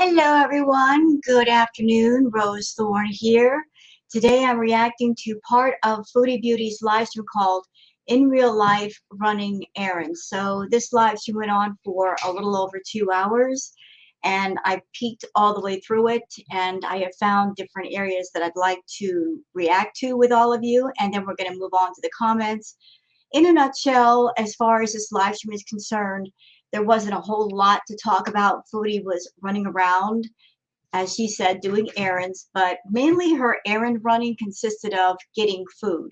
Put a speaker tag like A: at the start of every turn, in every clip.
A: Hello everyone, good afternoon, Rose Thorne here. Today I'm reacting to part of Foodie Beauty's live stream called In Real Life Running Errands. So this live stream went on for a little over 2 hours and I peeked all the way through it, and I have found different areas that I'd like to react to with all of you, and then we're going to move on to the comments. In a nutshell, as far as this live stream is concerned, there wasn't a whole lot to talk about. Foodie was running around, as she said, doing errands, but mainly her errand running consisted of getting food.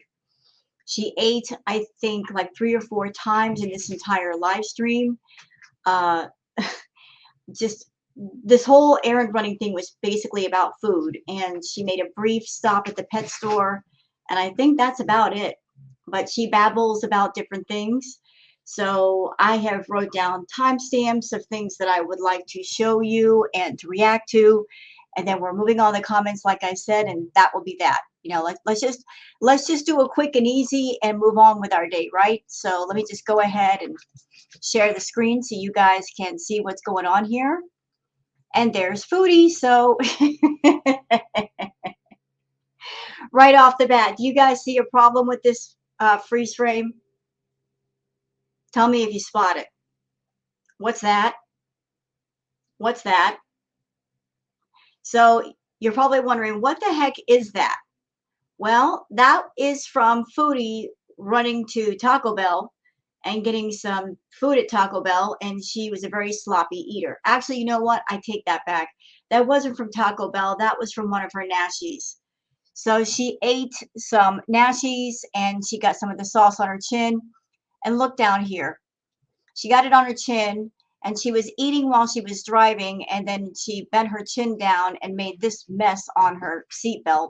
A: She ate, I think, like 3 or 4 times in this entire live stream. Uh, just this whole errand running thing was basically about food, and she made a brief stop at the pet store, and I think that's about it. But she babbles about different things. So I have wrote down timestamps of things that I would like to show you and to react to. And then we're moving on the comments, like I said, and that will be that. You know, let's just do a quick and easy and move on with our day, right? So let me just go ahead and share the screen so you guys can see what's going on here. And there's Foodie. So right off the bat, do you guys see a problem with this freeze frame? Tell me if you spot it. What's that? What's that? So you're probably wondering, what the heck is that? Well, that is from Foodie running to Taco Bell and getting some food at Taco Bell, and she was a very sloppy eater. Actually, you know what? I take that back. That wasn't from Taco Bell. That was from one of her Nashies. So she ate some Nashies and she got some of the sauce on her chin. And look down here. She got it on her chin, and she was eating while she was driving, and then she bent her chin down and made this mess on her seatbelt.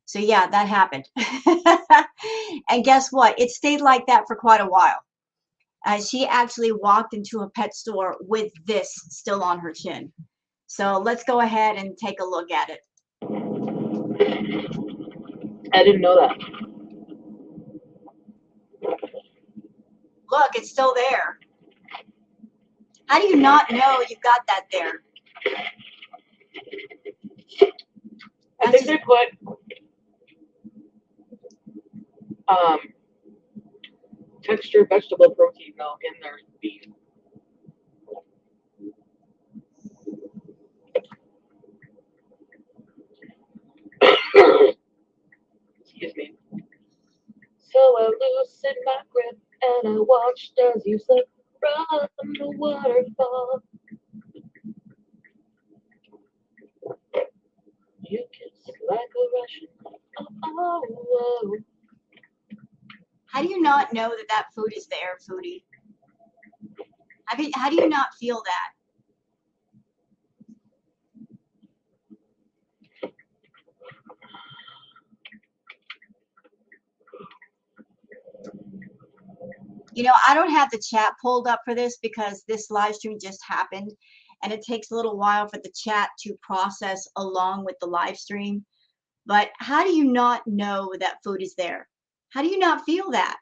A: So yeah, that happened. And guess what? It stayed like that for quite a while. She actually walked into a pet store with this still on her chin. So let's go ahead and take a look at it.
B: I didn't know that.
A: Look, it's still there. How do you not know you've got that there?
B: I think they put textured vegetable protein milk in their beef. Excuse me. So I loosened my grip and I watched as you slipped from the waterfall. You kiss like a Russian. Oh, oh, oh.
A: How do you not know that that food is there, Foodie? How do you not feel that? You know, I don't have the chat pulled up for this because this live stream just happened, and it takes a little while for the chat to process along with the live stream. But how do you not know that food is there? How do you not feel that?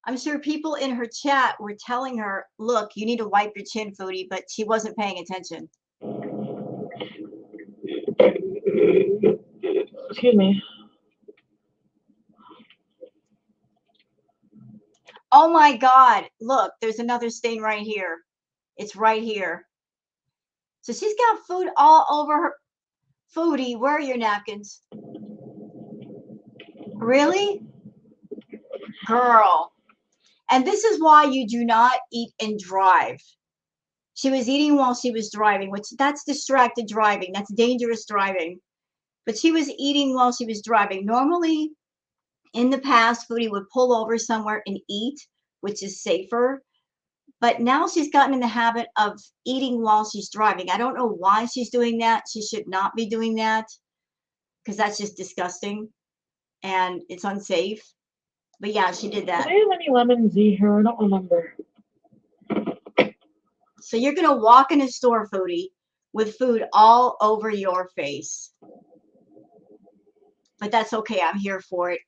A: I'm sure people in her chat were telling her, look, you need to wipe your chin, Foodie, but she wasn't paying attention.
B: Excuse me.
A: Oh my God, look, there's another stain right here. It's right here. So she's got food all over her. Foodie, where are your napkins? Really? Girl. And this is why you do not eat and drive. She was eating while she was driving, which that's distracted driving. That's dangerous driving. But she was eating while she was driving. Normally, in the past, Foodie would pull over somewhere and eat, which is safer. But now she's gotten in the habit of eating while she's driving. I don't know why she's doing that. She should not be doing that because that's just disgusting and it's unsafe. But yeah, she did that.
B: Do they have any lemon Z here? I don't remember.
A: So you're going to walk in a store, Foodie, with food all over your face. But that's okay. I'm here for it.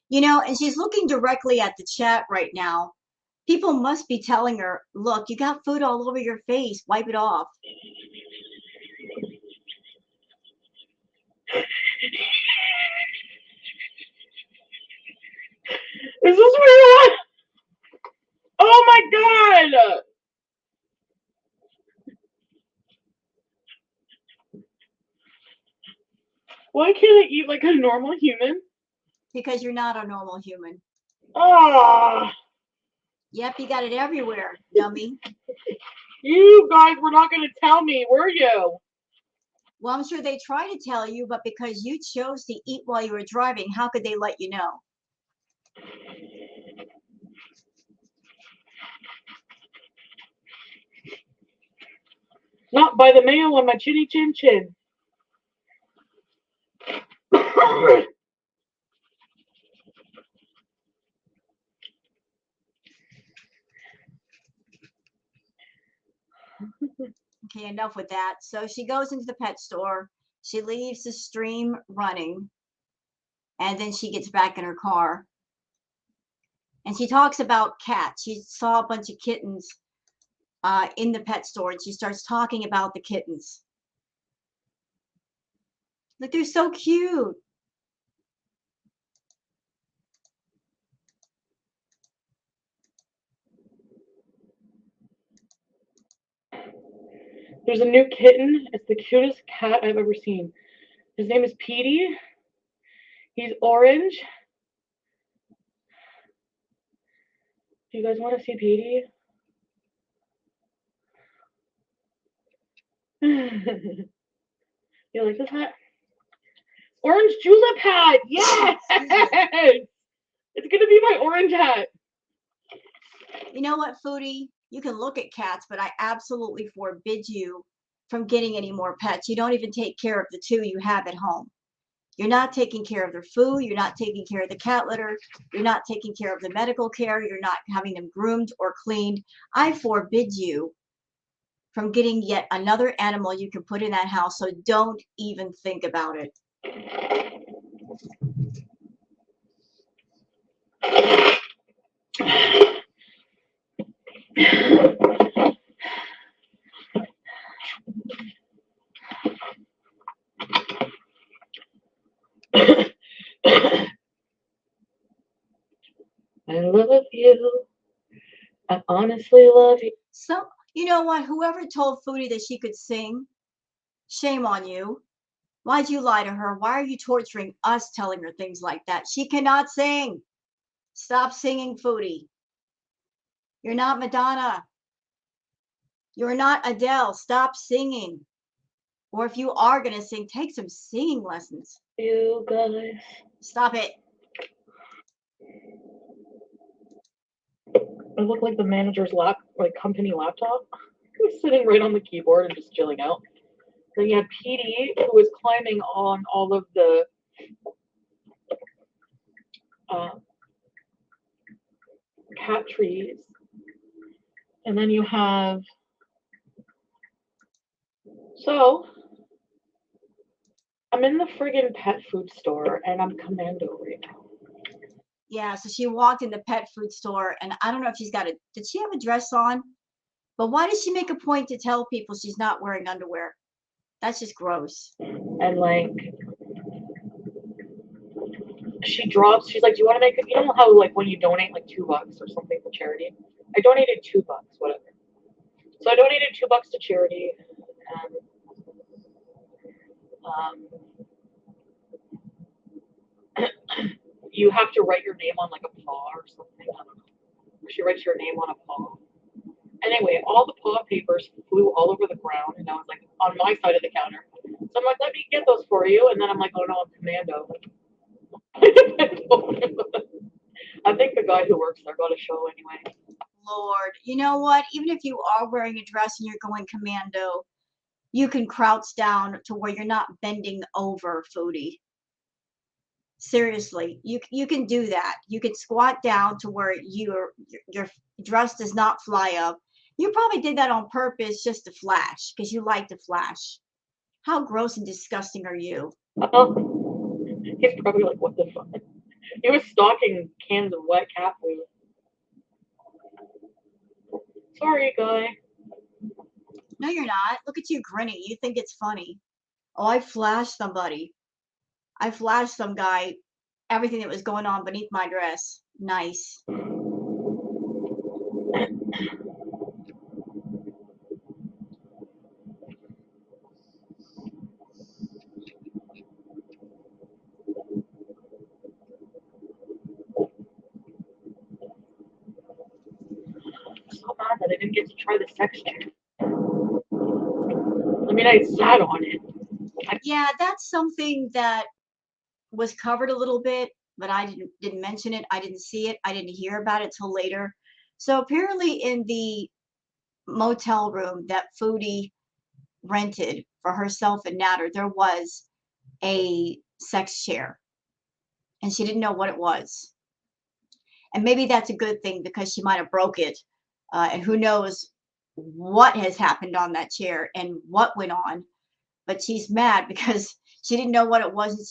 A: You know, and she's looking directly at the chat right now. People must be telling her, look, you got food all over your face. Wipe it off.
B: Is this where you are? Oh my god! Why can't I eat like a normal human?
A: Because you're not a normal human.
B: Ah!
A: Yep, you got it everywhere, dummy.
B: You guys were not going to tell me, were you?
A: Well, I'm sure they try to tell you, but because you chose to eat while you were driving, how could they let you know?
B: Not by the mayo on my chinny chin chin.
A: Okay, enough with that. So she goes into the pet store. She leaves the stream running. And then she gets back in her car. And she talks about cats. She saw a bunch of kittens in the pet store. And she starts talking about the kittens. Like, they're so cute.
B: There's a new kitten. It's the cutest cat I've ever seen. His name is Petey. He's orange. Do you guys want to see Petey? You like this hat? Orange julep hat! Yes! It's gonna be my orange hat.
A: You know what, Foodie? You can look at cats, but I absolutely forbid you from getting any more pets. You don't even take care of the two you have at home. You're not taking care of their food. You're not taking care of the cat litter. You're not taking care of the medical care. You're not having them groomed or cleaned. I forbid you from getting yet another animal you can put in that house. So don't even think about it.
B: I love you. I honestly love you.
A: So, you know what? Whoever told Foodie that she could sing, shame on you. Why'd you lie to her? Why are you torturing us telling her things like that? She cannot sing. Stop singing, Foodie. You're not Madonna. You're not Adele. Stop singing. Or if you are going to sing, take some singing lessons.
B: You guys.
A: Stop it.
B: I look like the manager's company laptop. Who's sitting right on the keyboard and just chilling out. Then you had Petey, who was climbing on all of the cat trees. And then you have, so I'm in the friggin' pet food store and I'm commando right now.
A: Yeah, so she walked in the pet food store and I don't know if she's got did she have a dress on? But why does she make a point to tell people she's not wearing underwear? That's just gross.
B: And like, she's like, do you want to make it? You know how like when you donate like $2 or something for charity? I donated $2, whatever. So I donated $2 to charity, and you have to write your name on like a paw or something. I don't know. She writes your name on a paw. Anyway, all the paw papers flew all over the ground, and I was like on my side of the counter. So I'm like, let me get those for you, and then I'm like, oh no, I'm commando. I think the guy who works there got a show anyway.
A: Lord, you know what? Even if you are wearing a dress and you're going commando, you can crouch down to where you're not bending over, Foodie. Seriously, you can do that. You can squat down to where your dress does not fly up. You probably did that on purpose just to flash, because you like to flash. How gross and disgusting are you?
B: He's probably like, what the fuck? He was stocking cans of wet cat food. Sorry, guy.
A: No, you're not. Look at you grinning. You think it's funny. Oh, I flashed somebody. I flashed some guy everything that was going on beneath my dress. Nice.
B: So mad that I didn't get to try the sex chair. I mean, I sat on it.
A: Yeah, that's something that was covered a little bit, but I didn't mention it. I didn't see it. I didn't hear about it till later. So apparently in the motel room that Foodie rented for herself and Natter, there was a sex chair, and she didn't know what it was. And maybe that's a good thing because she might have broke it, and who knows what has happened on that chair and what went on. But she's mad because she didn't know what it was and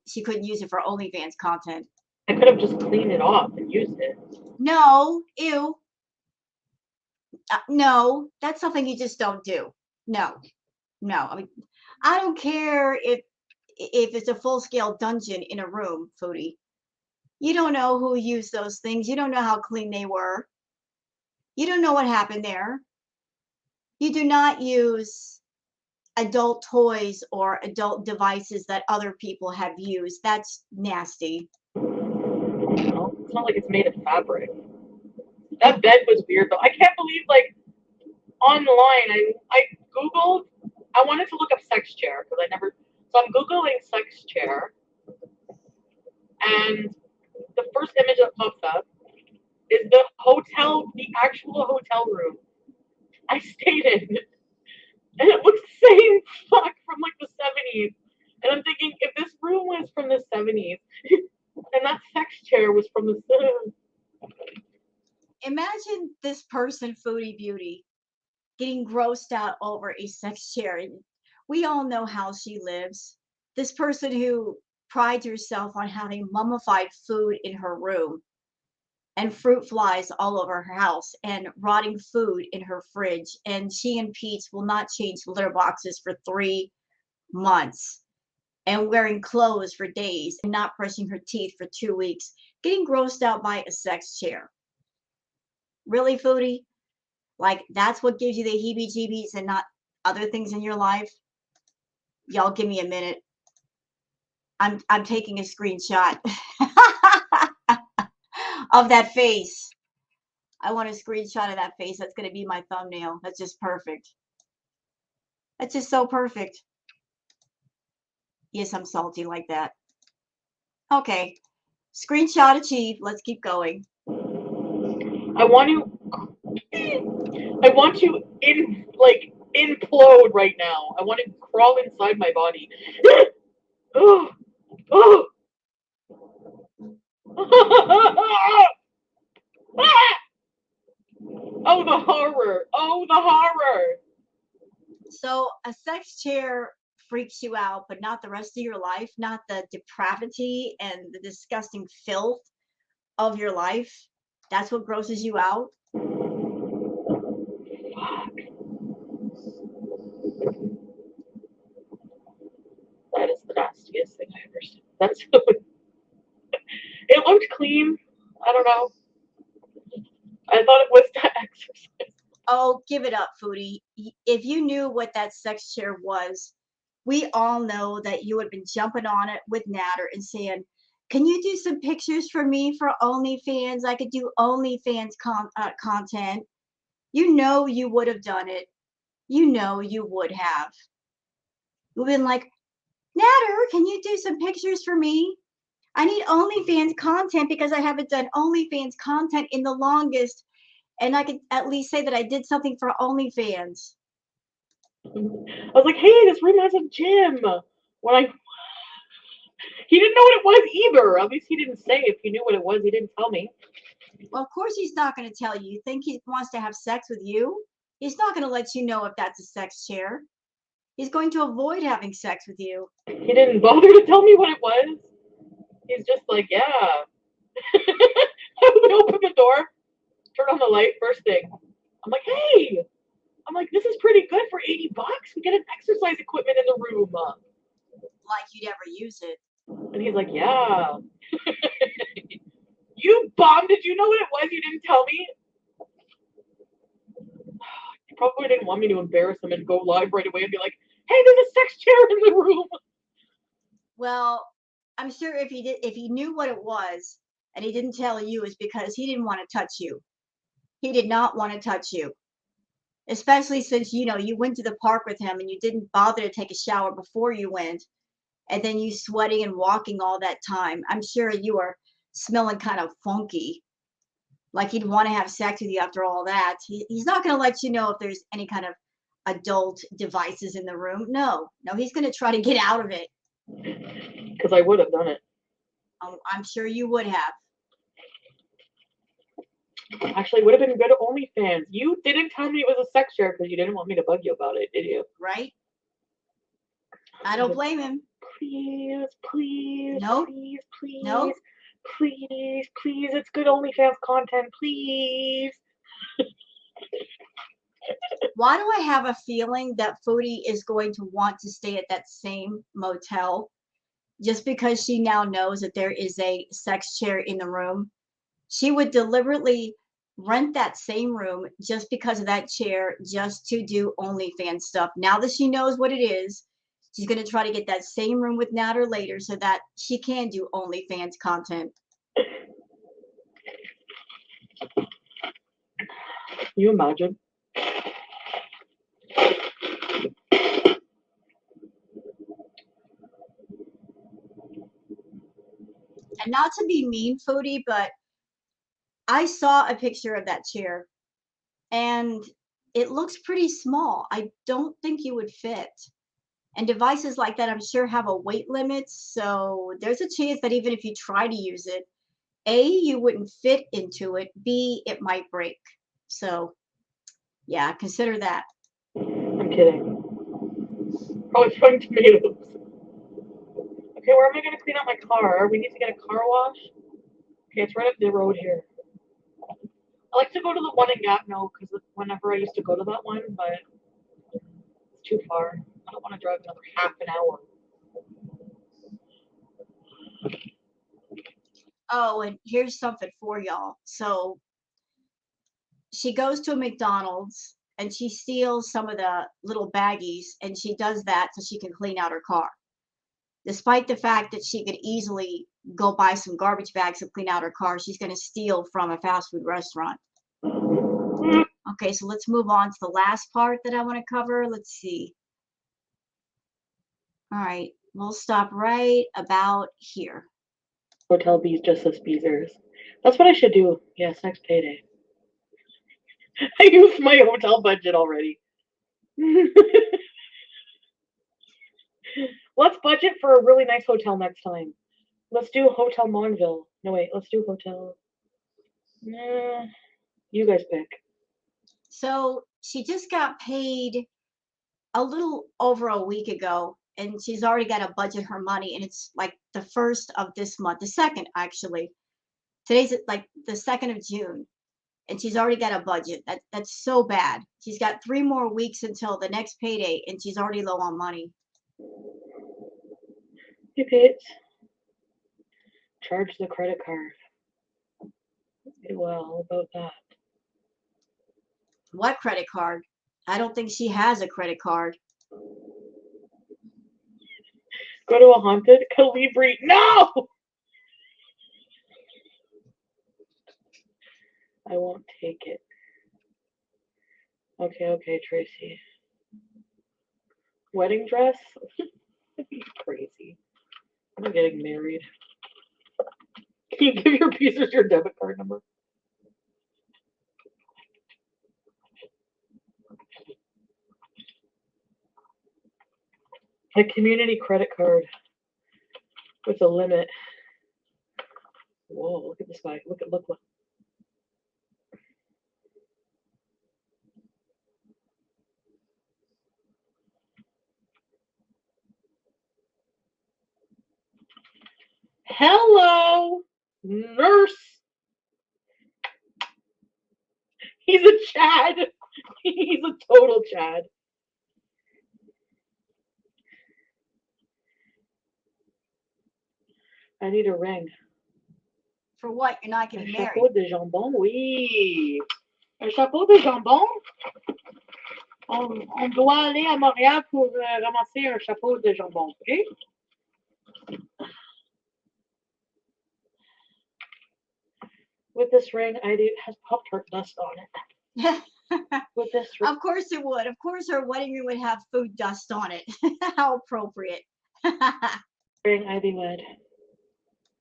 A: she couldn't use it for OnlyFans content.
B: I could have just cleaned it off and used it.
A: No, ew. No, that's something you just don't do. No, no. I mean, I don't care if it's a full scale dungeon in a room, Foodie. You don't know who used those things. You don't know how clean they were. You don't know what happened there. You do not use adult toys or adult devices that other people have used. That's nasty.
B: Well, it's not like it's made of fabric. That bed was weird though. I can't believe like online I googled. I wanted to look up sex chair because I never. So I'm googling sex chair, and the first image that pops up is the actual hotel room I stayed in, and it looks the same fuck from like the 70s. And I'm thinking, if this room was from the 70s, and that sex chair was from the 70s.
A: Imagine this person, Foodie Beauty, getting grossed out over a sex chair. We all know how she lives. This person who prides herself on having mummified food in her room and fruit flies all over her house and rotting food in her fridge. And she and Pete will not change litter boxes for 3 months and wearing clothes for days and not brushing her teeth for 2 weeks, getting grossed out by a sex chair. Really, Foodie? Like, that's what gives you the heebie jeebies and not other things in your life? Y'all give me a minute. I'm taking a screenshot of that face. I want a screenshot of that face. That's going to be my thumbnail. That's just perfect. That's just so perfect. Yes, I'm salty like that. Okay. Screenshot achieved. Let's keep going.
B: I want to implode right now. I want to crawl inside my body. Oh, oh. Oh, the horror. Oh, the horror.
A: So a sex chair freaks you out, but not the rest of your life, not the depravity and the disgusting filth of your life. That's what grosses you out.
B: Fuck. That is the nastiest thing I ever seen. That's it looked clean. I don't know. I thought it was to exercise.
A: Oh, give it up, Foodie. If you knew what that sex chair was, we all know that you had been jumping on it with Natter and saying, "Can you do some pictures for me for OnlyFans? I could do OnlyFans content." You know you would have done it. You know you would have. You've been like, "Natter, can you do some pictures for me? I need OnlyFans content because I haven't done OnlyFans content in the longest, and I could at least say that I did something for OnlyFans."
B: I was like, hey, this room has a gym. He didn't know what it was either. At least he didn't say. If he knew what it was, he didn't tell me.
A: Well, of course he's not going to tell you. You think he wants to have sex with you? He's not going to let you know if that's a sex chair. He's going to avoid having sex with you.
B: He didn't bother to tell me what it was. He's just like, yeah. I open the door, turn on the light, first thing. I'm like, hey, I'm like, this is pretty good for $80. We get an exercise equipment in the room.
A: Like you'd ever use it.
B: And he's like, yeah. You bum, did you know what it was? You didn't tell me? You probably didn't want me to embarrass him and go live right away and be like, hey, there's a sex chair in the room.
A: Well, I'm sure if he knew what it was and he didn't tell you, is because he didn't want to touch you. He did not want to touch you. Especially since, you went to the park with him and you didn't bother to take a shower before you went, and then you sweating and walking all that time. I'm sure you are smelling kind of funky. Like he'd want to have sex with you after all that. He's not going to let you know if there's any kind of adult devices in the room. No, he's going to try to get out of it.
B: Because I would have done it.
A: I'm sure you would have.
B: Actually, it would have been good OnlyFans. You didn't tell me it was a sex chair because you didn't want me to bug you about it, did you?
A: Right? I don't blame him.
B: Please, please,
A: Nope.
B: please, please,
A: Nope.
B: please, please. It's good OnlyFans content, please.
A: Why do I have a feeling that Foodie is going to want to stay at that same motel just because she now knows that there is a sex chair in the room? She would deliberately rent that same room just because of that chair, just to do OnlyFans stuff. Now that she knows what it is, she's going to try to get that same room with Natter later so that she can do OnlyFans content.
B: Can you imagine?
A: And not to be mean, Foodie, but I saw a picture of that chair and it looks pretty small. I don't think you would fit. And devices like that, I'm sure, have a weight limit. So there's a chance that even if you try to use it, A, you wouldn't fit into it. B, it might break. So yeah, consider that.
B: I'm kidding. Probably throwing tomatoes. Okay, where am I going to clean out my car? We need to get a car wash. Okay, it's right up the road here. I like to go to the one in Gatineau because whenever I used to go to that one, but it's too far. I don't want to drive another half an hour.
A: Oh, and here's something for y'all. So she goes to a McDonald's and she steals some of the little baggies, and she does that so she can clean out her car. Despite the fact that she could easily go buy some garbage bags and clean out her car, she's going to steal from a fast food restaurant. Okay, so let's move on to the last part that I want to cover. Let's see. All right, we'll stop right about here.
B: Hotel B's just says Beezers. That's what I should do. Yes, next payday. I used my hotel budget already. Let's budget for a really nice hotel next time. Let's do Hotel Monville. No, wait, let's do Hotel. You guys pick.
A: So she just got paid a little over a week ago, and she's already got to budget her money, and it's like the first of this month, the second actually. Today's like the 2nd of June, and she's already got a budget. That's so bad. She's got 3 more weeks until the next payday, and she's already low on money.
B: Hey, Pete. Charge the credit card. Well, about that.
A: What credit card? I don't think she has a credit card.
B: Go to a haunted Calibri. No! I won't take it. Okay, Tracy. Wedding dress? Crazy. I'm getting married. Can you give your pieces your debit card number? A community credit card with a limit. Whoa, look at this guy. Look. Hello, nurse. He's a Chad. He's a total Chad. I need a ring.
A: For what? You're not
B: Un
A: getting
B: chapeau
A: married.
B: de jambon, oui. Un chapeau de jambon? On doit aller à Montréal pour ramasser un chapeau de jambon, ok? With this ring, it has Pop-Tart dust on it. With this ring.
A: Of course it would. Of course her wedding ring would have food dust on it. How appropriate.
B: Ring Ivy wed.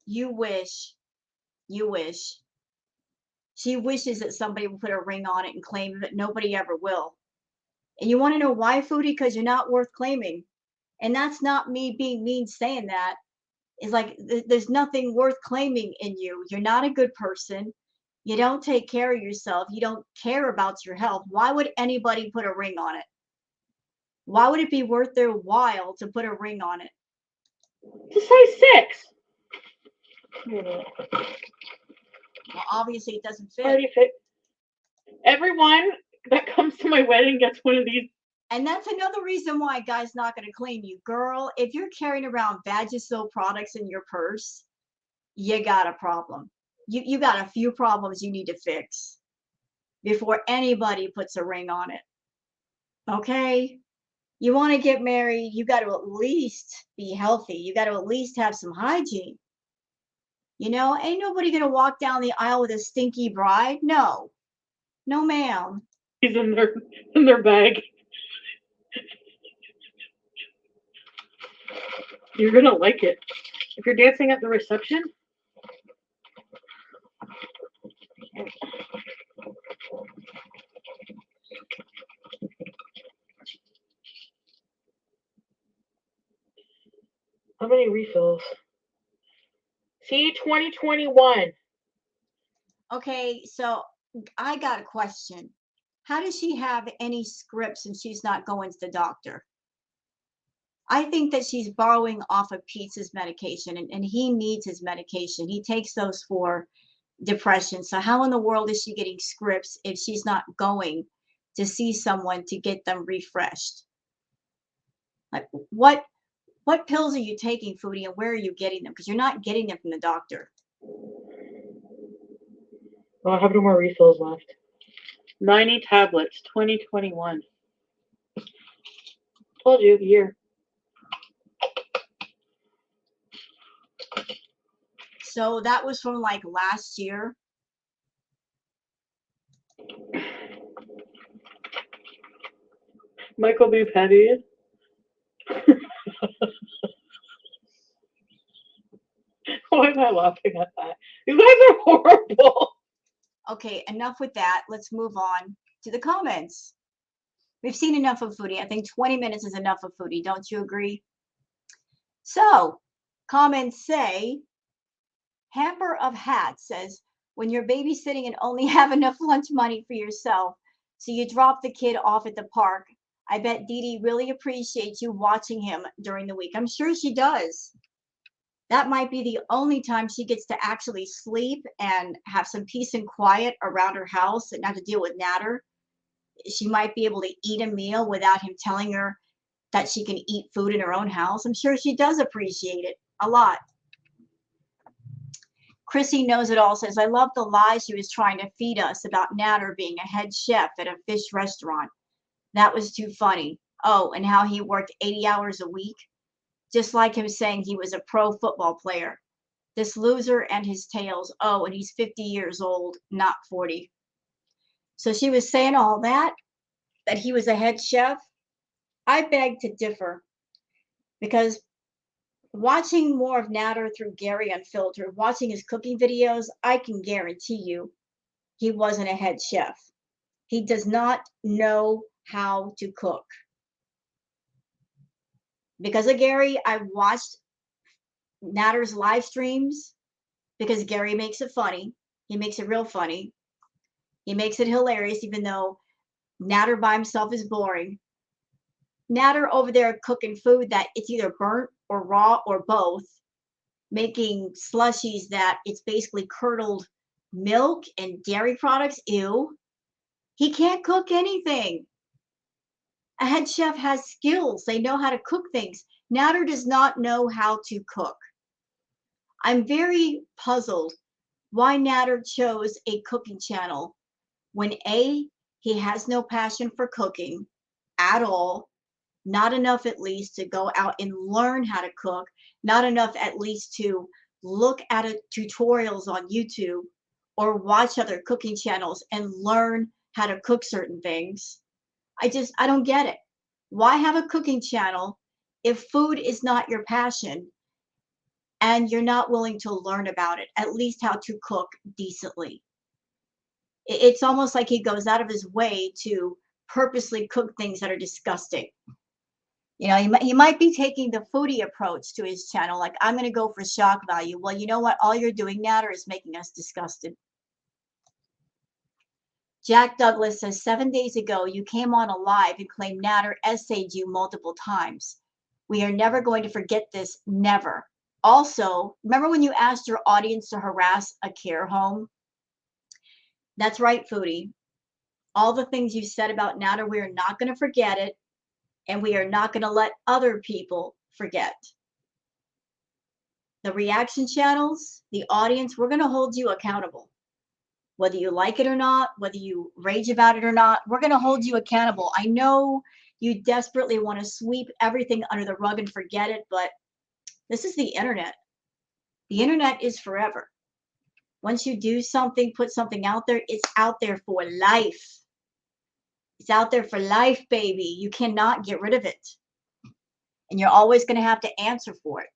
A: You wish. You wish. She wishes that somebody would put a ring on it and claim it, but nobody ever will. And you want to know why, Foodie? Because you're not worth claiming. And that's not me being mean saying that. It's like there's nothing worth claiming in you. You're not a good person. You don't take care of yourself. You don't care about your health. Why would anybody put a ring on it? Why would it be worth their while to put a ring on it?
B: It's a size 6.
A: Well, obviously it doesn't fit.
B: Already fit. Everyone that comes to my wedding gets one of these.
A: And that's another reason why a guy's not going to claim you. Girl, if you're carrying around Vagisil products in your purse, you got a problem. You got a few problems you need to fix before anybody puts a ring on it. Okay? You want to get married, you got to at least be healthy. You got to at least have some hygiene. You know, ain't nobody going to walk down the aisle with a stinky bride. No. No, ma'am.
B: He's in their bag. You're going to like it. If you're dancing at the reception, how many refills? See, 2021.
A: Okay, so I got a question. How does she have any scripts and she's not going to the doctor? I think that she's borrowing off of Pete's medication, and he needs his medication. He takes those for depression. So how in the world is she getting scripts if she's not going to see someone to get them refreshed? Like what pills are you taking, Foodie, and where are you getting them? Because you're not getting them from the doctor.
B: Oh, I have no more refills left. 90 tablets, 2021. Told you, year.
A: So that was from like last year.
B: Michael B. Petty. Why am I laughing at that? You guys are horrible.
A: Okay, enough with that. Let's move on to the comments. We've seen enough of Foodie. I think 20 minutes is enough of Foodie. Don't you agree? So, comments say, Hamper of Hats says, when you're babysitting and only have enough lunch money for yourself, so you drop the kid off at the park, I bet Dee Dee really appreciates you watching him during the week. I'm sure she does. That might be the only time she gets to actually sleep and have some peace and quiet around her house and not to deal with Natter. She might be able to eat a meal without him telling her that she can eat food in her own house. I'm sure she does appreciate it a lot. Chrissy Knows It All says, I love the lie she was trying to feed us about Natter being a head chef at a fish restaurant. That was too funny. Oh, and how he worked 80 hours a week. Just like him saying he was a pro football player. This loser and his tails. Oh, and he's 50 years old, not 40. So she was saying all that he was a head chef. I beg to differ, because watching more of Natter through Gary Unfiltered, watching his cooking videos, I can guarantee you he wasn't a head chef. He does not know how to cook. Because of Gary, I watched Natter's live streams because Gary makes it funny. He makes it real funny. He makes it hilarious, even though Natter by himself is boring. Natter over there cooking food that it's either burnt or raw or both, making slushies that it's basically curdled milk and dairy products. Ew. He can't cook anything. A head chef has skills. They know how to cook things. Natter does not know how to cook. I'm very puzzled why Natter chose a cooking channel when A, he has no passion for cooking at all, not enough at least to go out and learn how to cook, not enough at least to look at tutorials on YouTube or watch other cooking channels and learn how to cook certain things. I don't get it. Why have a cooking channel if food is not your passion and you're not willing to learn about it, at least how to cook decently? It's almost like he goes out of his way to purposely cook things that are disgusting. You know, he might be taking the foodie approach to his channel, like, I'm going to go for shock value. Well, you know what? All you're doing, Natter, is making us disgusted. Jack Douglas says, 7 days ago, you came on a live and claimed Natter essayed you multiple times. We are never going to forget this, never. Also, remember when you asked your audience to harass a care home? That's right, Foodie. All the things you said about Natter, we are not going to forget it, and we are not going to let other people forget. The reaction channels, the audience, we're going to hold you accountable. Whether you like it or not, whether you rage about it or not, we're going to hold you accountable. I know you desperately want to sweep everything under the rug and forget it, but this is the internet. The internet is forever. Once you do something, put something out there, it's out there for life. It's out there for life, baby. You cannot get rid of it. And you're always going to have to answer for it.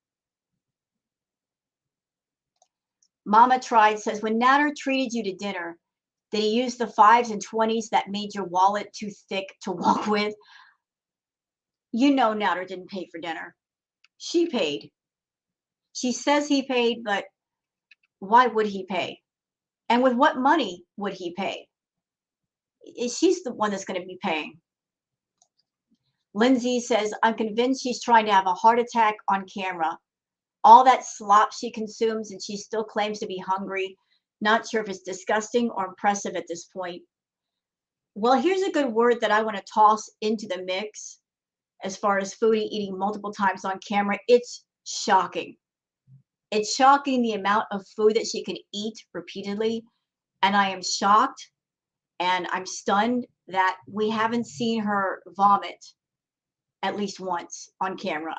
A: Mama Tried says, when Natter treated you to dinner, did he use the 5s and 20s that made your wallet too thick to walk with? You know Natter didn't pay for dinner. She paid. She says he paid, but why would he pay? And with what money would he pay? She's the one that's going to be paying. Lindsay says, I'm convinced she's trying to have a heart attack on camera. All that slop she consumes and she still claims to be hungry. Not sure if it's disgusting or impressive at this point. Well, here's a good word that I want to toss into the mix as far as Foodie eating multiple times on camera. It's shocking. It's shocking the amount of food that she can eat repeatedly. And I am shocked and I'm stunned that we haven't seen her vomit at least once on camera.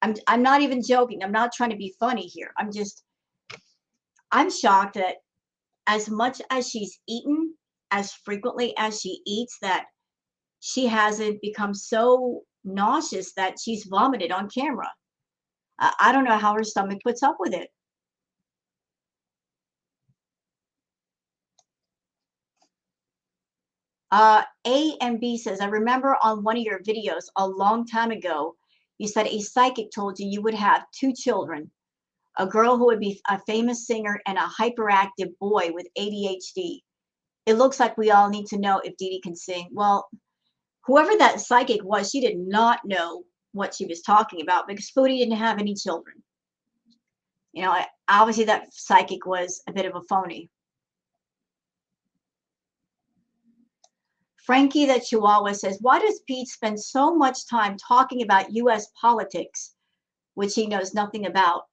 A: I'm not even joking. I'm not trying to be funny here. I'm shocked that as much as she's eaten, as frequently as she eats, that she hasn't become so nauseous that she's vomited on camera. I don't know how her stomach puts up with it. A and B says, I remember on one of your videos a long time ago, you said a psychic told you you would have 2 children, a girl who would be a famous singer and a hyperactive boy with ADHD. It looks like we all need to know if Dee Dee can sing. Well, whoever that psychic was, she did not know what she was talking about because Foodie didn't have any children. You know, obviously that psychic was a bit of a phony. Frankie the Chihuahua says, why does Pete spend so much time talking about U.S. politics, which he knows nothing about,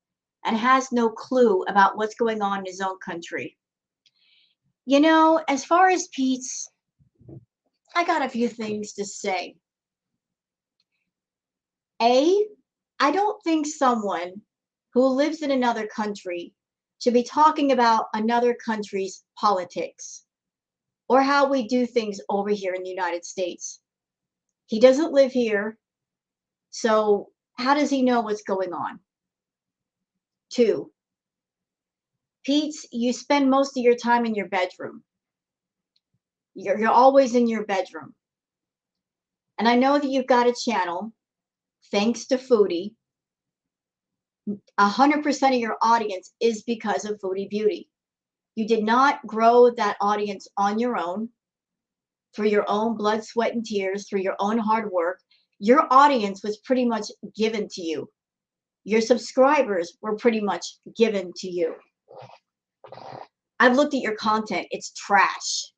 A: and has no clue about what's going on in his own country? You know, as far as Pete's, I got a few things to say. A, I don't think someone who lives in another country should be talking about another country's politics or how we do things over here in the United States. He doesn't live here, so how does he know what's going on? 2, Pete, you spend most of your time in your bedroom. You're always in your bedroom. And I know that you've got a channel, thanks to Foodie. 100% of your audience is because of Foodie Beauty. You did not grow that audience on your own, through your own blood, sweat, and tears, through your own hard work. Your audience was pretty much given to you. Your subscribers were pretty much given to you. I've looked at your content. It's trash.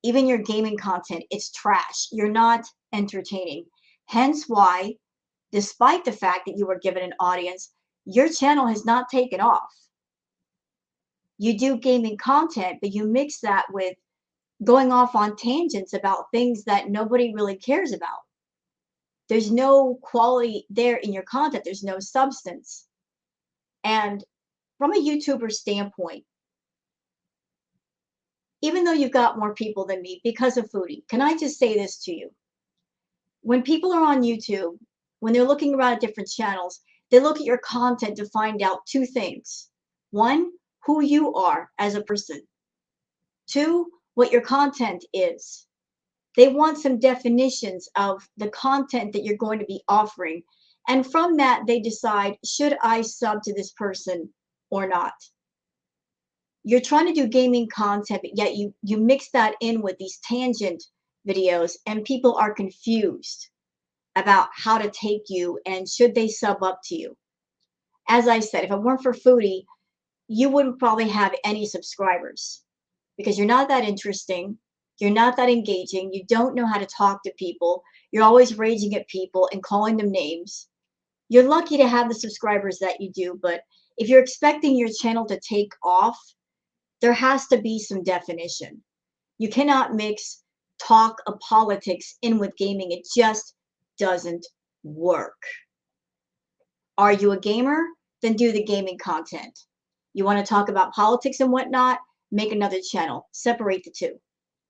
A: even your gaming content, it's trash. You're not entertaining. Hence why, despite the fact that you were given an audience, your channel has not taken off. You do gaming content, but you mix that with going off on tangents about things that nobody really cares about. There's no quality there in your content. There's no substance. And from a YouTuber standpoint, even though you've got more people than me because of Foodie, can I just say this to you? When people are on YouTube, when they're looking around at different channels, they look at your content to find out two things. One, who you are as a person. Two, what your content is. They want some definitions of the content that you're going to be offering. And from that, they decide, should I sub to this person or not? You're trying to do gaming content, but yet you mix that in with these tangent videos, and people are confused about how to take you and should they sub up to you. As I said, if it weren't for Foodie, you wouldn't probably have any subscribers because you're not that interesting. You're not that engaging. You don't know how to talk to people. You're always raging at people and calling them names. You're lucky to have the subscribers that you do, but if you're expecting your channel to take off, there has to be some definition. You cannot mix talk of politics in with gaming. It just doesn't work. Are you a gamer? Then do the gaming content. You want to talk about politics and whatnot? Make another channel. Separate the two.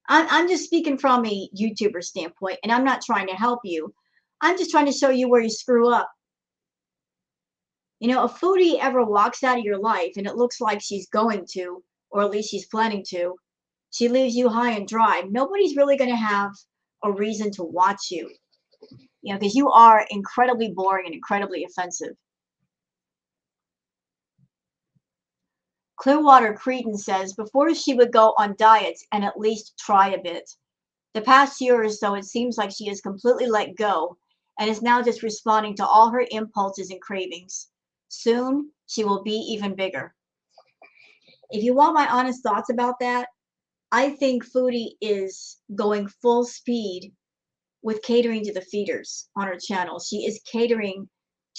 A: I'm just speaking from a YouTuber standpoint, and I'm not trying to help you. I'm just trying to show you where you screw up. You know, if Foodie ever walks out of your life, and it looks like she's going to, or at least she's planning to, she leaves you high and dry. Nobody's really going to have a reason to watch you, you know, because you are incredibly boring and incredibly offensive. Clearwater Cretan says before she would go on diets and at least try a bit. The past year or so, it seems like she has completely let go and is now just responding to all her impulses and cravings. Soon, she will be even bigger. If you want my honest thoughts about that, I think Foodie is going full speed with catering to the feeders on her channel. She is catering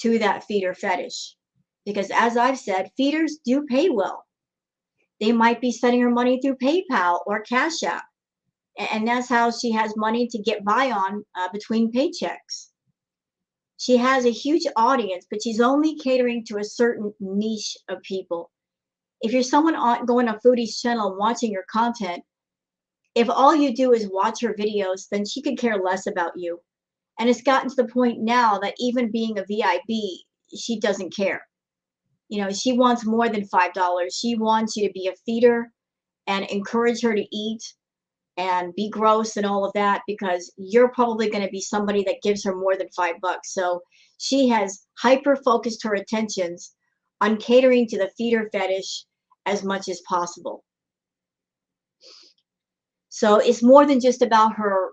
A: to that feeder fetish. Because as I've said, feeders do pay well. They might be sending her money through PayPal or Cash App. And that's how she has money to get by on between paychecks. She has a huge audience, but she's only catering to a certain niche of people. If you're someone going on Foodie's channel and watching your content, if all you do is watch her videos, then she could care less about you. And it's gotten to the point now that even being a VIB, she doesn't care. You know, she wants more than $5. She wants you to be a feeder and encourage her to eat and be gross and all of that because you're probably going to be somebody that gives her more than $5. So she has hyper focused her attentions on catering to the feeder fetish as much as possible. So it's more than just about her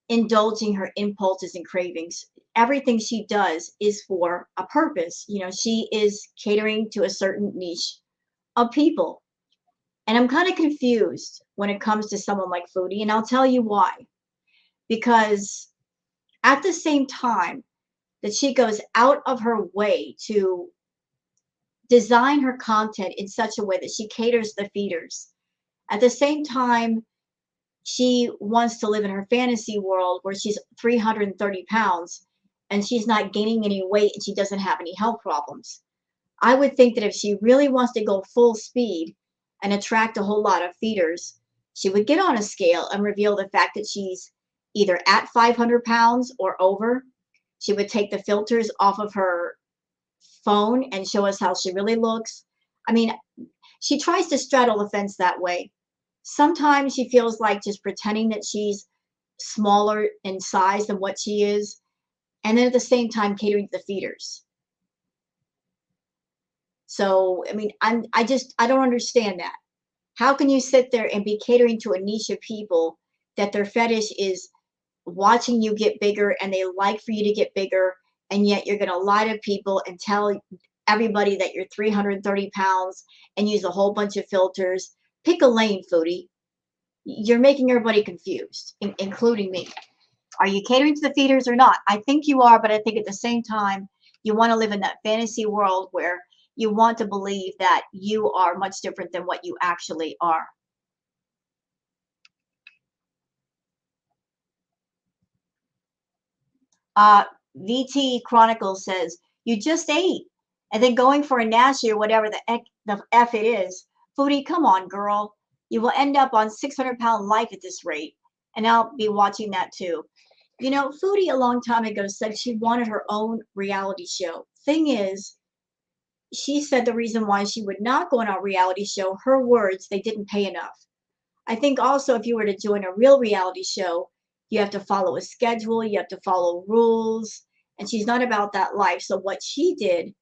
A: indulging her impulses and cravings. Everything she does is for a purpose. You know, she is catering to a certain niche of people. And I'm kind of confused when it comes to someone like Foodie, and I'll tell you why. Because at the same time that she goes out of her way to design her content in such a way that she caters the feeders, at the same time, she wants to live in her fantasy world where she's 330 pounds and she's not gaining any weight and she doesn't have any health problems. I would think that if she really wants to go full speed and attract a whole lot of feeders, she would get on a scale and reveal the fact that she's either at 500 pounds or over. She would take the filters off of her phone and show us how she really looks. I mean, she tries to straddle the fence that way. Sometimes she feels like just pretending that she's smaller in size than what she is, and then at the same time catering to the feeders. So, I mean, I don't understand that. How can you sit there and be catering to a niche of people that their fetish is watching you get bigger and they like for you to get bigger, and yet you're going to lie to people and tell everybody that you're 330 pounds and use a whole bunch of filters? Pick a lane, Foodie. You're making everybody confused, including me. Are you catering to the feeders or not? I think you are, but I think at the same time, you want to live in that fantasy world where you want to believe that you are much different than what you actually are. Uh, VT Chronicle says, you just ate and then going for a nasty or whatever the F it is. Foodie, come on, girl. You will end up on 600-pound life at this rate. And I'll be watching that too. You know, Foodie a long time ago said she wanted her own reality show. Thing is, she said the reason why she would not go on a reality show, her words, they didn't pay enough. I think also if you were to join a real reality show, you have to follow a schedule, you have to follow rules, and she's not about that life. So what she did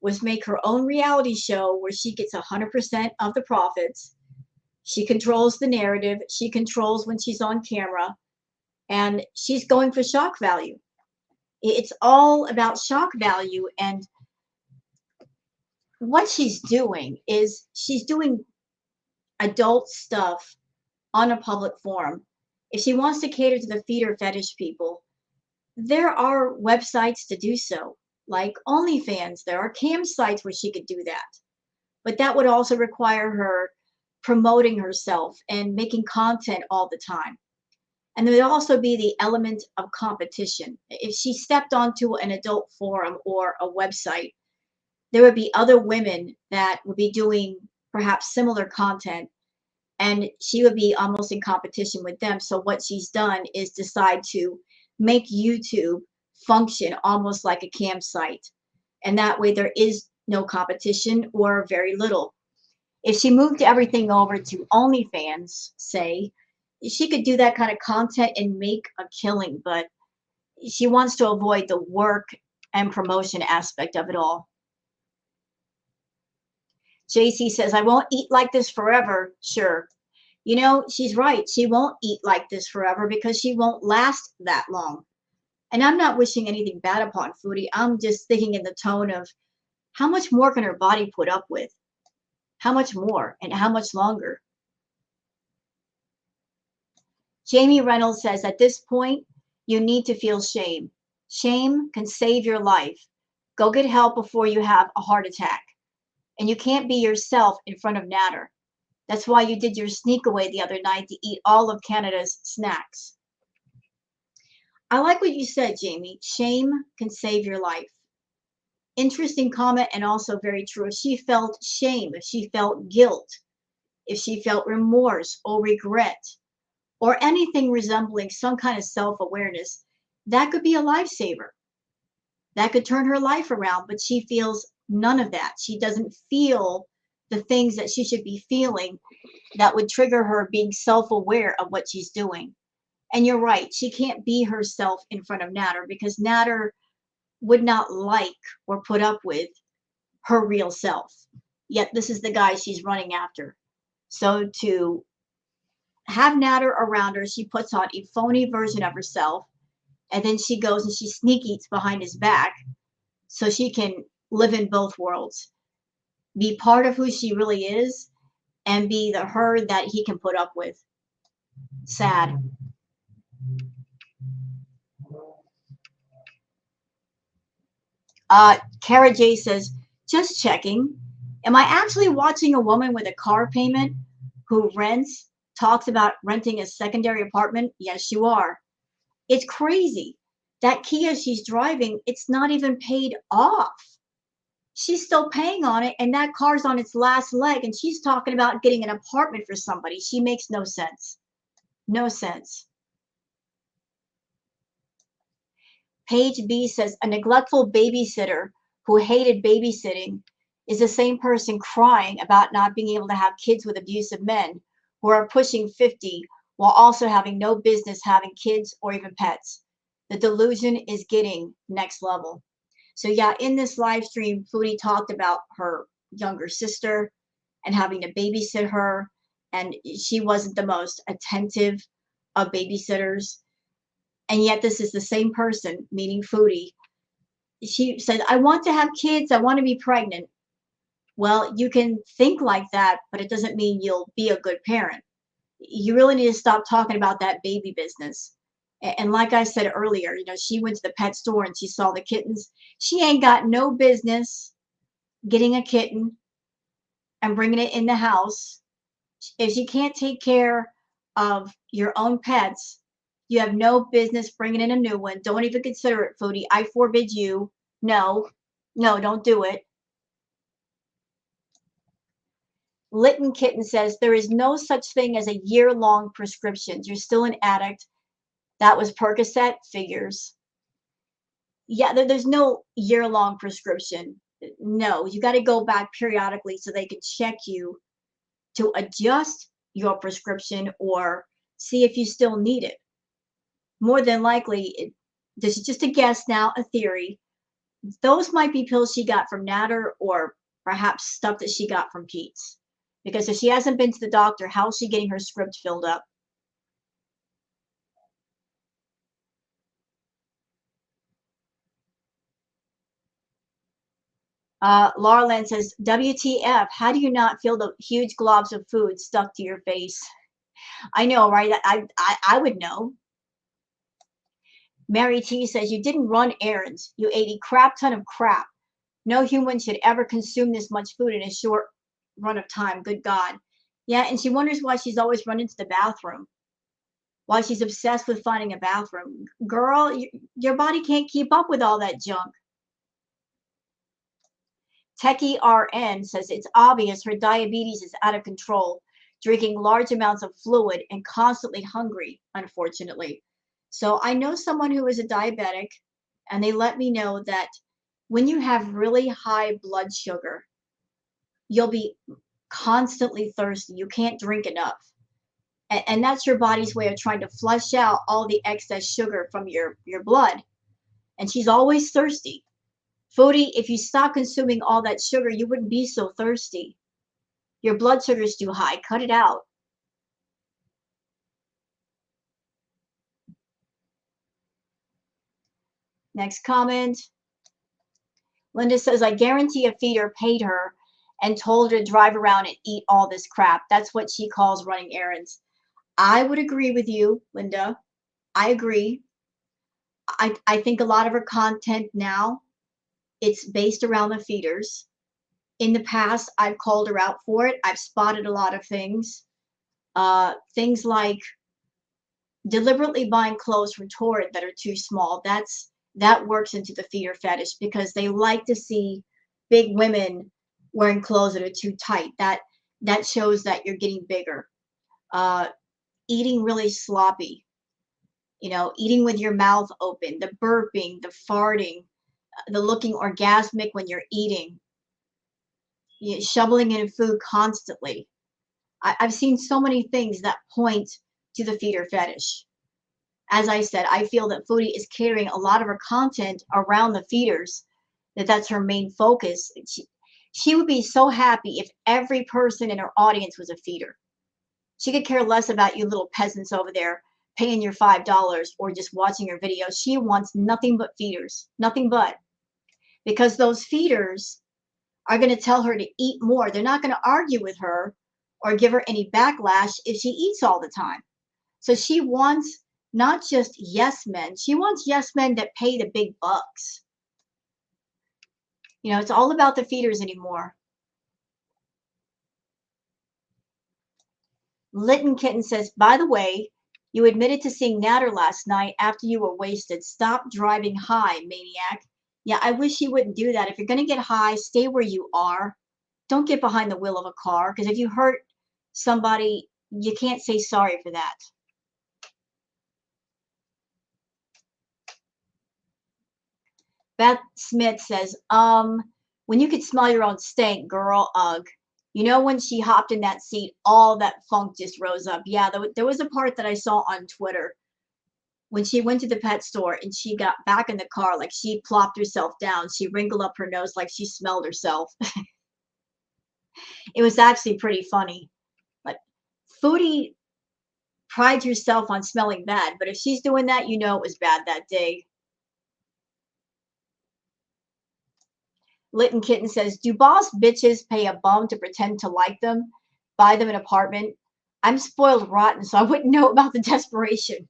A: was make her own reality show where she gets 100% of the profits. She controls the narrative, she controls when she's on camera, and she's going for shock value. It's all about shock value. And what she's doing is she's doing adult stuff on a public forum. If she wants to cater to the feeder fetish people, there are websites to do so, like OnlyFans. There are campsites where she could do that. But that would also require her promoting herself and making content all the time. And there would also be the element of competition. If she stepped onto an adult forum or a website, there would be other women that would be doing perhaps similar content, and she would be almost in competition with them. So what she's done is decide to make YouTube function almost like a campsite. And that way there is no competition or very little. If she moved everything over to OnlyFans, say, she could do that kind of content and make a killing, but she wants to avoid the work and promotion aspect of it all. JC says, I won't eat like this forever. Sure. You know, she's right. She won't eat like this forever because she won't last that long. And I'm not wishing anything bad upon Foodie. I'm just thinking in the tone of how much more can her body put up with? How much more and how much longer? Jamie Reynolds says, at this point, you need to feel shame. Shame can save your life. Go get help before you have a heart attack. And you can't be yourself in front of Natter. That's why you did your sneak away the other night to eat all of Canada's snacks. I like what you said, Jamie. Shame can save your life. Interesting comment and also very true. If she felt shame, if she felt guilt, if she felt remorse or regret, or anything resembling some kind of self-awareness, that could be a lifesaver. That could turn her life around, but she feels none of that. She doesn't feel the things that she should be feeling that would trigger her being self-aware of what she's doing. And you're right, she can't be herself in front of Natter because Natter would not like or put up with her real self. Yet this is the guy she's running after. So to have Natter around her, she puts on a phony version of herself, and then she goes and she sneak eats behind his back so she can live in both worlds, be part of who she really is, and be the her that he can put up with. Sad. Kara J says, just checking. Am I actually watching a woman with a car payment who rents, talks about renting a secondary apartment? Yes, you are. It's crazy. That Kia she's driving, it's not even paid off. She's still paying on it, and that car's on its last leg, and she's talking about getting an apartment for somebody. She makes no sense. No sense. Paige B says, a neglectful babysitter who hated babysitting is the same person crying about not being able to have kids with abusive men who are pushing 50 while also having no business having kids or even pets. The delusion is getting next level. So yeah, in this live stream, Foodie talked about her younger sister and having to babysit her, and she wasn't the most attentive of babysitters. And yet this is the same person, meaning Foodie. She said, I want to have kids, I want to be pregnant. Well, you can think like that, but it doesn't mean you'll be a good parent. You really need to stop talking about that baby business. And like I said earlier, she went to the pet store and she saw the kittens. She ain't got no business getting a kitten and bringing it in the house. If you can't take care of your own pets, you have no business bringing in a new one. Don't even consider it, Foodie. I forbid you. No, no, don't do it. Litten Kitten says there is no such thing as a year-long prescription. You're still an addict. That was Percocet. Figures. Yeah, there's no year-long prescription. No, you got to go back periodically so they can check you to adjust your prescription or see if you still need it. More than likely, this is just a guess now, a theory. Those might be pills she got from Natter or perhaps stuff that she got from Pete's. Because if she hasn't been to the doctor, how's she getting her script filled up? Laura Lynn says, WTF, how do you not feel the huge globs of food stuck to your face? I know, right? I would know. Mary T says, you didn't run errands. You ate a crap ton of crap. No human should ever consume this much food in a short run of time. Good God. Yeah, and she wonders why she's always running to the bathroom. Why she's obsessed with finding a bathroom. Girl, your body can't keep up with all that junk. Techie RN says it's obvious her diabetes is out of control, drinking large amounts of fluid and constantly hungry, unfortunately. So I know someone who is a diabetic, and they let me know that when you have really high blood sugar, you'll be constantly thirsty. You can't drink enough. And that's your body's way of trying to flush out all the excess sugar from your blood. And she's always thirsty. Foodie, if you stop consuming all that sugar, you wouldn't be so thirsty. Your blood sugar is too high. Cut it out. Next comment. Linda says, I guarantee a feeder paid her and told her to drive around and eat all this crap. That's what she calls running errands. I would agree with you, Linda. I agree. I think a lot of her content now, it's based around the feeders. In the past, I've called her out for it. I've spotted a lot of things. Things like deliberately buying clothes from Torrid that are too small. That works into the feeder fetish because they like to see big women wearing clothes that are too tight. That shows that you're getting bigger. Uh, Eating really sloppy. Eating with your mouth open, the burping, the farting, the looking orgasmic when you're eating, shoveling in food constantly. I've seen so many things that point to the feeder fetish. As I said, I feel that Foodie is catering a lot of her content around the feeders, that's her main focus. She would be so happy if every person in her audience was a feeder. She could care less about you little peasants over there paying your $5 or just watching her videos. She wants nothing but feeders, nothing but. Because those feeders are going to tell her to eat more. They're not going to argue with her or give her any backlash if she eats all the time. So she wants not just yes men, she wants yes men that pay the big bucks. It's all about the feeders anymore. Litten Kitten says, by the way, you admitted to seeing Natter last night after you were wasted. Stop driving high, maniac. Yeah, I wish you wouldn't do that. If you're going to get high, stay where you are. Don't get behind the wheel of a car, because if you hurt somebody, you can't say sorry for that. Beth Smith says, when you could smell your own stank, girl, ugh. When she hopped in that seat, all that funk just rose up. Yeah, there was a part that I saw on Twitter when she went to the pet store and she got back in the car, like she plopped herself down. She wrinkled up her nose like she smelled herself. It was actually pretty funny. But Foodie prides herself on smelling bad, but if she's doing that, it was bad that day. Litten Kitten says, do boss bitches pay a bum to pretend to like them? Buy them an apartment? I'm spoiled rotten, so I wouldn't know about the desperation.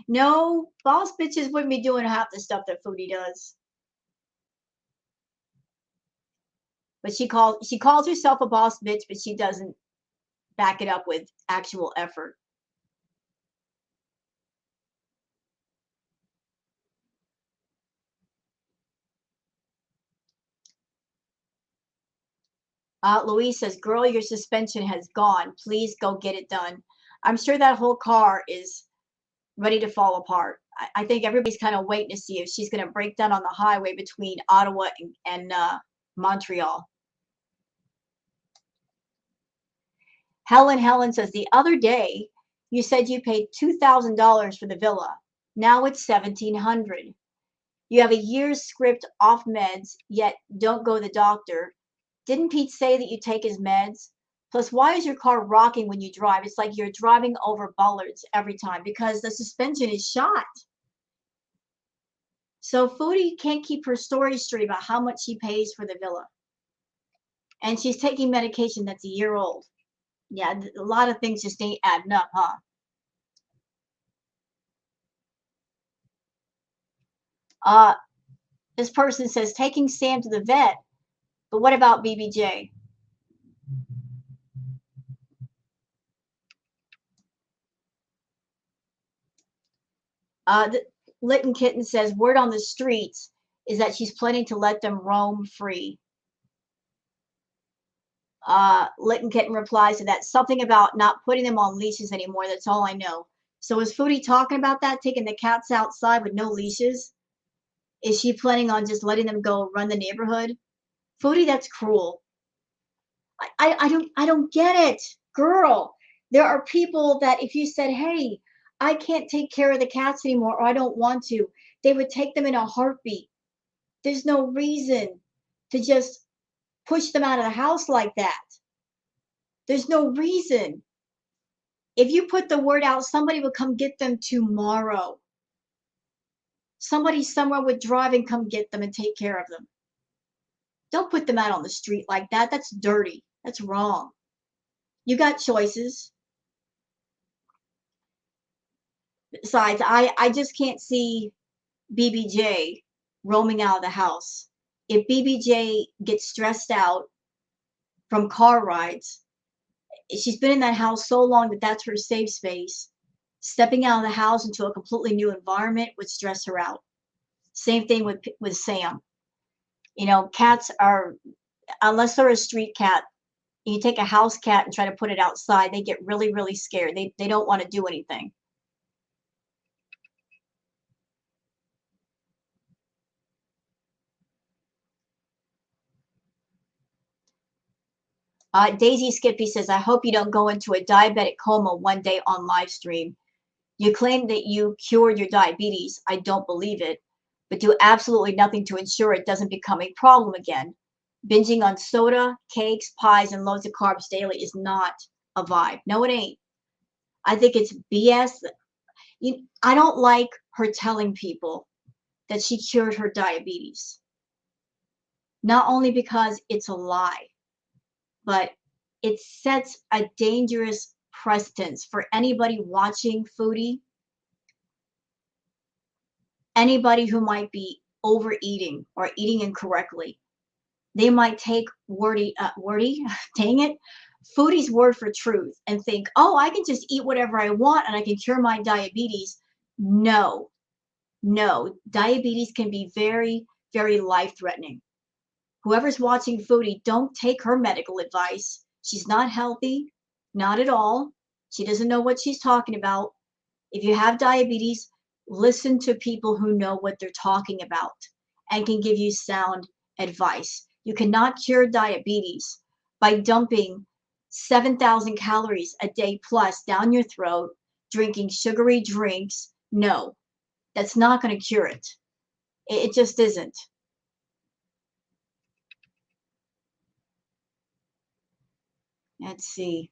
A: No, boss bitches wouldn't be doing half the stuff that Foodie does. But she calls herself a boss bitch, but she doesn't back it up with actual effort. Louise says, "Girl, your suspension has gone. Please go get it done." I'm sure that whole car is ready to fall apart. I think everybody's kind of waiting to see if she's going to break down on the highway between Ottawa and Montreal. Helen says, "The other day you said you paid $2,000 for the villa. Now it's 1,700. You have a year's script off meds, yet don't go to the doctor. Didn't Pete say that you take his meds? Plus, why is your car rocking when you drive? It's like you're driving over bollards every time because the suspension is shot." So Foodie can't keep her story straight about how much she pays for the villa. And she's taking medication that's a year old. Yeah, a lot of things just ain't adding up, huh? Uh, this person says taking Sam to the vet, but what about BBJ? The Litten Kitten says word on the streets is that she's planning to let them roam free. Litten Kitten replies to that something about not putting them on leashes anymore. That's all I know. So is Foodie talking about that, taking the cats outside with no leashes? Is she planning on just letting them go run the neighborhood? Foodie, that's cruel. I don't get it, girl. There are people that if you said, "Hey, I can't take care of the cats anymore, or I don't want to," they would take them in a heartbeat. There's no reason to just push them out of the house like that. There's no reason. If you put the word out, somebody would come get them tomorrow. Somebody somewhere would drive and come get them and take care of them. Don't put them out on the street like that. That's dirty. That's wrong. You got choices. Besides, I just can't see BBJ roaming out of the house. If BBJ gets stressed out from car rides, she's been in that house so long that that's her safe space. Stepping out of the house into a completely new environment would stress her out. Same thing with Sam. You know, cats are, unless they're a street cat, you take a house cat and try to put it outside, they get really, really scared. They don't want to do anything. Daisy Skippy says, "I hope you don't go into a diabetic coma one day on live stream. You claim that you cured your diabetes. I don't believe it, but do absolutely nothing to ensure it doesn't become a problem again. Binging on soda, cakes, pies, and loads of carbs daily is not a vibe. No, it ain't. I think it's BS. I don't like her telling people that she cured her diabetes. Not only because it's a lie, but it sets a dangerous precedence for anybody watching Foodie, anybody who might be overeating or eating incorrectly. They might take wordy, dang it, Foodie's word for truth and think, "Oh, I can just eat whatever I want and I can cure my diabetes." No, no, diabetes can be very, very life threatening. Whoever's watching Foodie, don't take her medical advice. She's not healthy, not at all. She doesn't know what she's talking about. If you have diabetes, listen to people who know what they're talking about and can give you sound advice. You cannot cure diabetes by dumping 7,000 calories a day plus down your throat, drinking sugary drinks. No, that's not going to cure it. It just isn't. Let's see.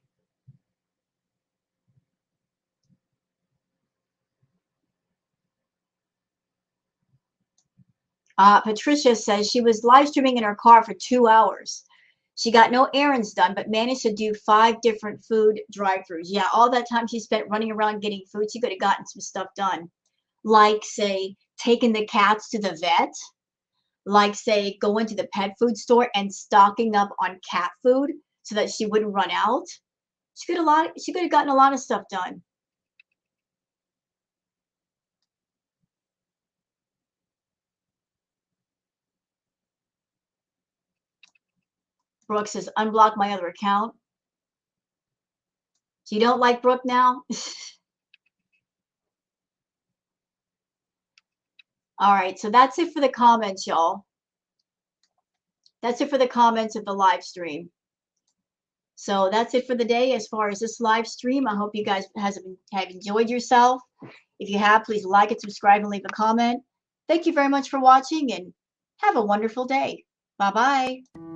A: Patricia says she was live streaming in her car for 2 hours. She got no errands done, but managed to do 5 different food drive-thrus. Yeah, all that time she spent running around getting food, she could have gotten some stuff done. Like, say, taking the cats to the vet. Like, say, going to the pet food store and stocking up on cat food so that she wouldn't run out. She could have gotten a lot of stuff done. Brooke says, unblock my other account. So you don't like Brooke now? All right, so that's it for the comments, y'all. That's it for the comments of the live stream. So that's it for the day as far as this live stream. I hope you guys have enjoyed yourself. If you have, please like it, subscribe, and leave a comment. Thank you very much for watching, and have a wonderful day. Bye-bye.